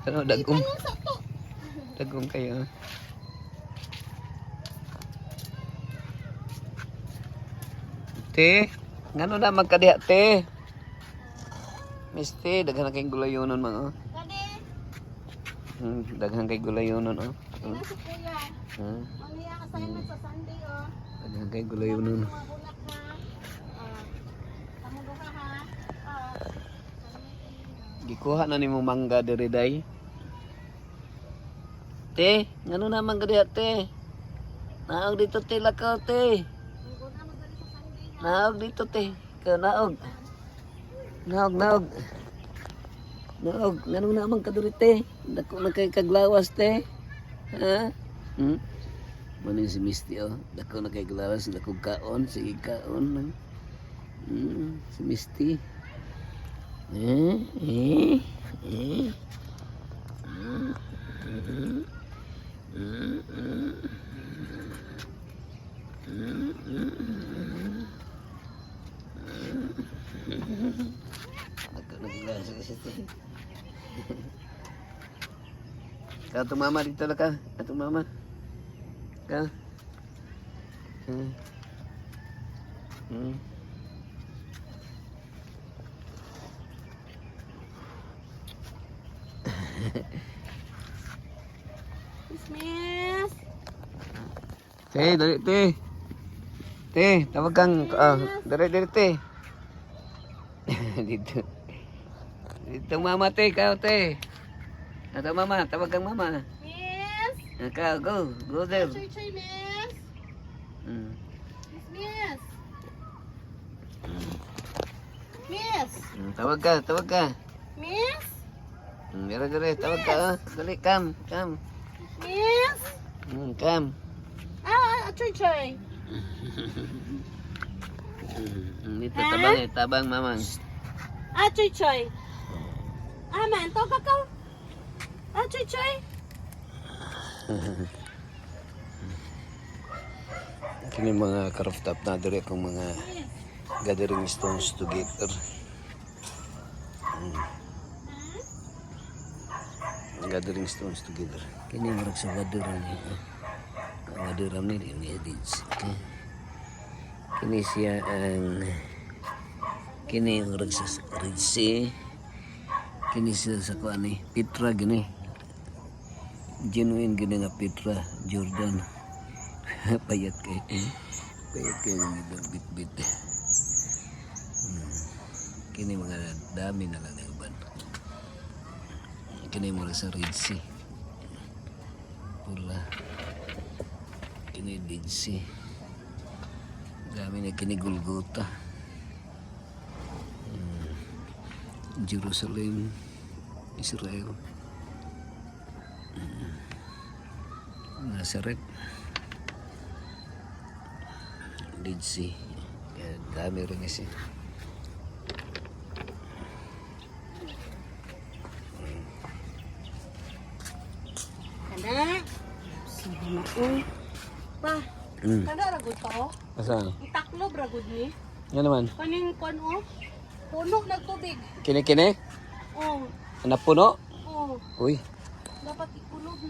Ano, dagong. Dagong kayo. Te, ngano na magkadiha te? Misti, daghan na kayong gulayonon mga. Daghan kay gulayonon oh. Si Kuya. Ang iyang assignment sa Sunday oh. Daghan kay gulayonon. Magunak ha. Kamuduha ha. Gikuha na nimo mangga diri day. Te, ngano na mangga diha te? Naog dito te lakaw te. Naog dito te. Ka naog. Naog. Naog, ngano na man kadiri te? Dako na kay kaglawas te. Ha? Maning si Misty oh. Dako na kay kaglawas, dako kaon, sige kaon. Si Misty. Kau tu mama dito lah ka. Ato mama. Ka. Miss. Te, dali te. Te, tawag kang dali te. Dito. Dito mama te, kau te. Ato mama, tawag kang mama. Miss. Kau go there. Choy, miss. Miss. Miss. Tawag ka. Miss. Dire, tawag ka. Dali, come. Miss. Come. Choy. Dito, tabang mama. Choy. Man, to ka. Choy. Kini mga ka-rooftop na dire akong mga gathering stones together. Gathering stones together. Kini murag sa wadiran ni. Wadiran ni edits. Kini siya ang kini murag sa Red Sea. Kini siya sa kuan ni Petra gini. Genuine gini nga Petra Jordan. Payat kay ng bit-bit. Kini mga dami na lang ng uban. Kini mura sa Red Sea. Pula. Kini Red Sea. Dami na kini Golgotha. Jerusalem, Israel. Nazareth. Red Sea. Dami rin siya. Kada. Sige na ko. Pa. Kada ragod pa oh. Asa? Itaklob ragod ni. Yan naman. Kaning kon oh. Puno nagtubig. Kini? Oh. Napuno? Oh. Uy. Dapat ipunog.